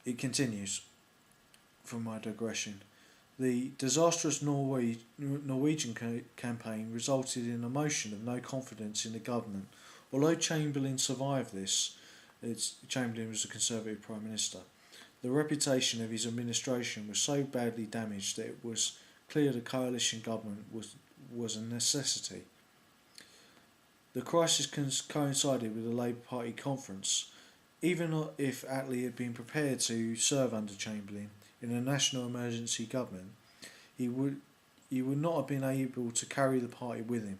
It continues from my digression. The disastrous Norwegian campaign resulted in a motion of no confidence in the government. Although Chamberlain survived this, Chamberlain was a Conservative Prime Minister, the reputation of his administration was so badly damaged that it was clear the coalition government was a necessity. The crisis coincided with the Labour Party conference. Even if Atlee had been prepared to serve under Chamberlain in a national emergency government, he would not have been able to carry the party with him.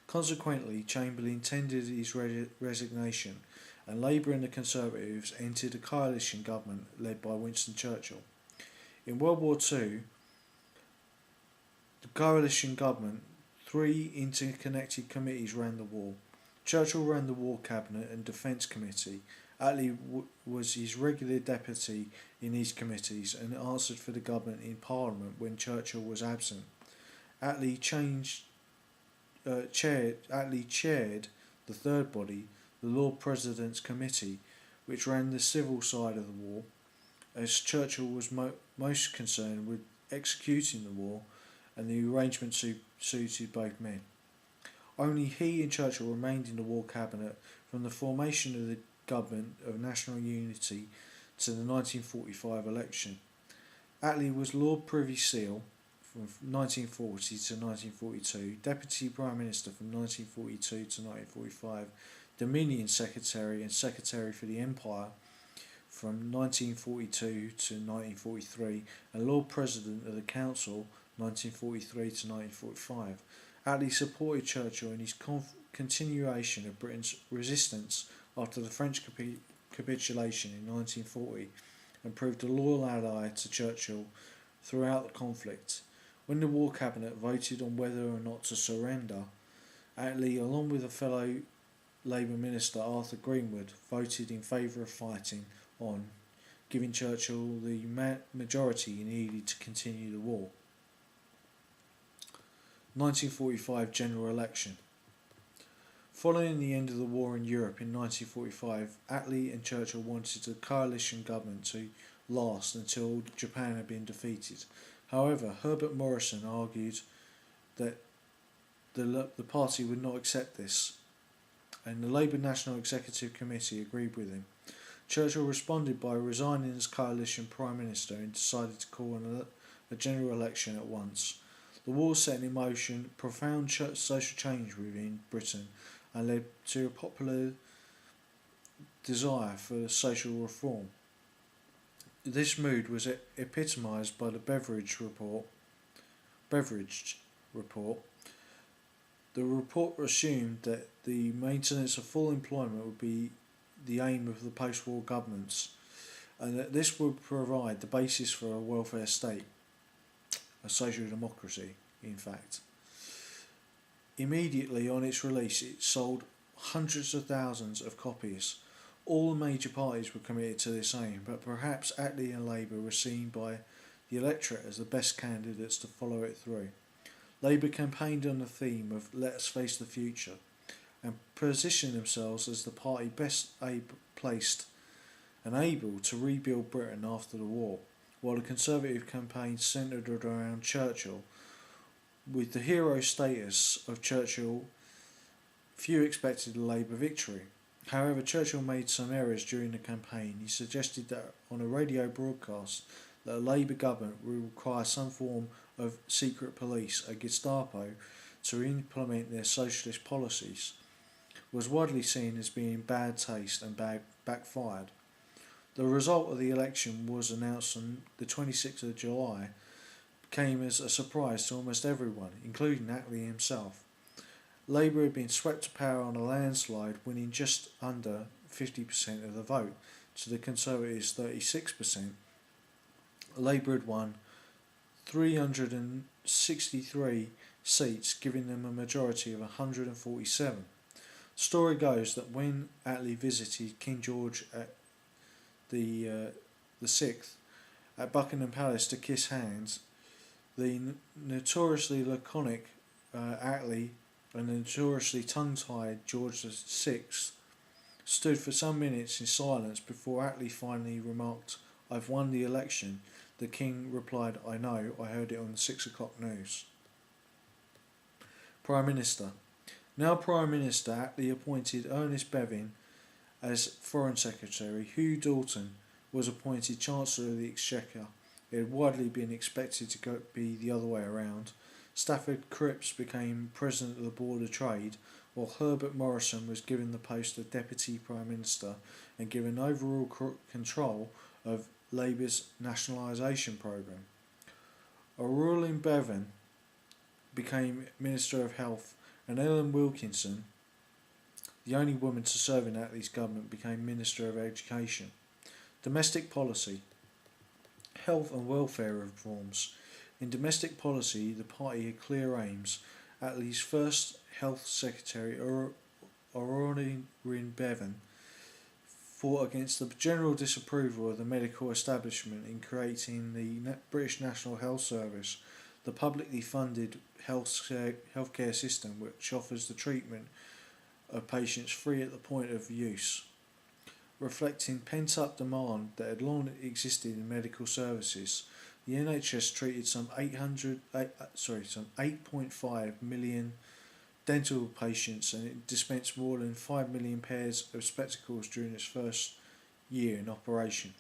Consequently, Chamberlain tendered his resignation, and Labour and the Conservatives entered a coalition government led by Winston Churchill. In World War II, the coalition government, 3 interconnected committees ran the war. Churchill ran the War Cabinet and Defence Committee. Atlee was his regular deputy in these committees and answered for the government in Parliament when Churchill was absent. Atlee chaired the third body, the Lord President's Committee, which ran the civil side of the war, as Churchill was most concerned with executing the war, and the arrangement suited both men. Only he and Churchill remained in the War Cabinet from the formation of the Government of National Unity to the 1945 election. Atlee was Lord Privy Seal from 1940 to 1942, Deputy Prime Minister from 1942 to 1945, Dominion Secretary and Secretary for the Empire from 1942 to 1943, and Lord President of the Council 1943 to 1945. Atlee supported Churchill in his continuation of Britain's resistance after the French capitulation in 1940 and proved a loyal ally to Churchill throughout the conflict. When the War Cabinet voted on whether or not to surrender, Atlee, along with a fellow Labour Minister Arthur Greenwood, voted in favour of fighting on, giving Churchill the majority he needed to continue the war. 1945 General Election. Following the end of the war in Europe in 1945, Atlee and Churchill wanted the coalition government to last until Japan had been defeated. However, Herbert Morrison argued that the party would not accept this, and the Labour National Executive Committee agreed with him. Churchill responded by resigning as coalition Prime Minister and decided to call a general election at once. The war set in motion profound social change within Britain and led to a popular desire for social reform. This mood was epitomised by the Beveridge Report. The report assumed that the maintenance of full employment would be the aim of the post-war governments, and that this would provide the basis for a welfare state, a social democracy, in fact. Immediately on its release, it sold hundreds of thousands of copies. All the major parties were committed to this aim, but perhaps Atlee and Labour were seen by the electorate as the best candidates to follow it through. Labour campaigned on the theme of "Let us face the future" and positioned themselves as the party best placed and able to rebuild Britain after the war, while the Conservative campaign centred around Churchill. With the hero status of Churchill, few expected a Labour victory. However, Churchill made some errors during the campaign. He suggested that on a radio broadcast that a Labour government would require some form of secret police, a Gestapo, to implement their socialist policies, was widely seen as being in bad taste and backfired. The result of the election was announced on the 26th of July, came as a surprise to almost everyone, including Atlee himself. Labour had been swept to power on a landslide, winning just under 50% of the vote, to the Conservatives' 36%. Labour had won 363 seats, giving them a majority of 147. The story goes that when Atlee visited King George at the Sixth at Buckingham Palace to kiss hands, the notoriously laconic Atlee and the notoriously tongue-tied George VI stood for some minutes in silence before Atlee finally remarked, "I've won the election." The king replied, "I know, I heard it on the 6 o'clock news." Prime Minister. Now Prime Minister Atlee appointed Ernest Bevin as Foreign Secretary. Hugh Dalton was appointed Chancellor of the Exchequer. It had widely been expected to be the other way around. Stafford Cripps became President of the Board of Trade, while Herbert Morrison was given the post of Deputy Prime Minister and given overall control of Labour's nationalisation programme. Aurelien Bevan became Minister of Health, and Ellen Wilkinson, the only woman to serve in Attlee's government, became Minister of Education. Domestic policy. Health and welfare reforms. In domestic policy, the party had clear aims. Attlee's first Health Secretary, Aurelien Bevan, fought against the general disapproval of the medical establishment in creating the British National Health Service, the publicly funded healthcare system which offers the treatment of patients free at the point of use. Reflecting pent-up demand that had long existed in medical services, the NHS treated some 8.5 million dental patients, and it dispensed more than 5 million pairs of spectacles during its first year in operation.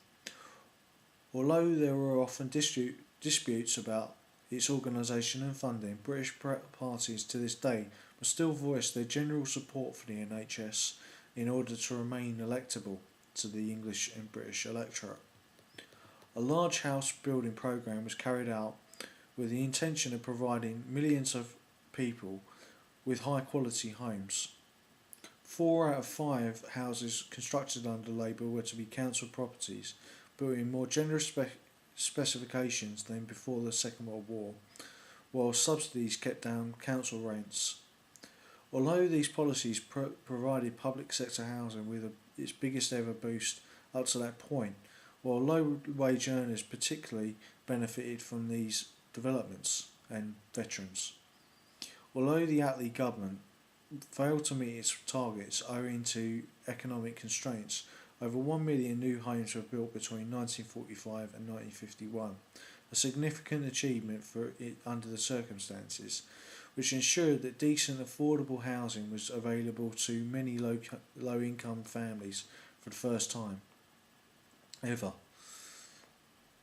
Although there were often disputes about its organisation and funding, British parties to this day must still voice their general support for the NHS in order to remain electable to the English and British electorate. A large house building programme was carried out with the intention of providing millions of people with high quality homes. 4 out of 5 houses constructed under Labour were to be council properties, but in more generous specifications than before the Second World War, while subsidies kept down council rents. Although these policies provided public sector housing with its biggest ever boost up to that point, while low wage earners particularly benefited from these developments, and veterans. Although the Atlee government failed to meet its targets owing to economic constraints, over 1 million new homes were built between 1945 and 1951, a significant achievement for it under the circumstances, which ensured that decent, affordable housing was available to many low-income families for the first time ever.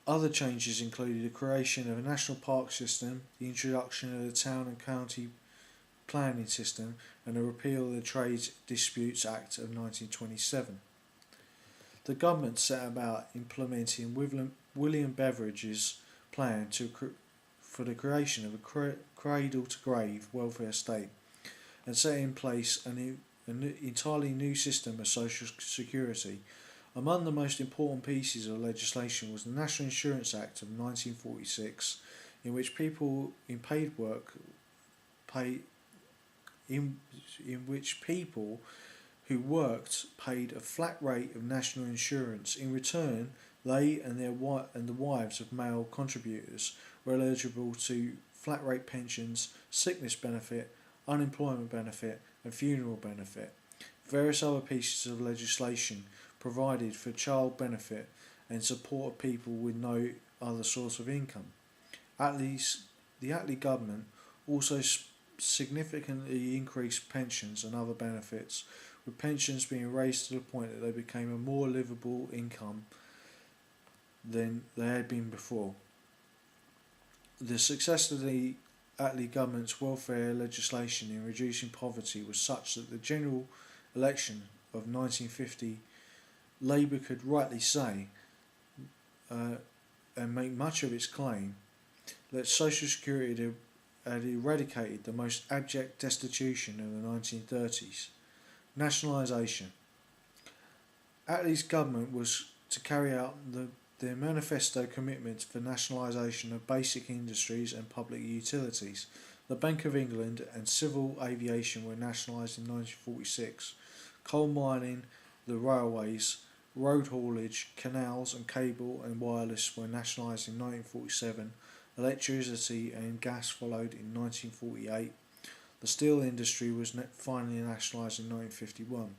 Other changes included the creation of a national park system, the introduction of the town and county planning system, and a repeal of the Trade Disputes Act of 1927. The government set about implementing William Beveridge's plan for the creation of a cradle-to-grave welfare state, and set in place an entirely new system of social security. Among the most important pieces of legislation was the National Insurance Act of 1946, in which people in paid work in which people who worked paid a flat rate of national insurance. In return, they and the wives of male contributors were eligible to flat rate pensions, sickness benefit, unemployment benefit, and funeral benefit. Various other pieces of legislation provided for child benefit and support of people with no other source of income. The Atlee government also significantly increased pensions and other benefits, with pensions being raised to the point that they became a more livable income than they had been before. The success of the Atlee government's welfare legislation in reducing poverty was such that the general election of 1950, Labour could rightly say, and make much of its claim, that Social Security had eradicated the most abject destitution of the 1930s. Nationalisation. Attlee's government was to carry out their manifesto commitment for nationalisation of basic industries and public utilities. The Bank of England and civil aviation were nationalised in 1946. Coal mining, the railways, road haulage, canals and cable and wireless were nationalised in 1947. Electricity and gas followed in 1948. The steel industry was finally nationalised in 1951.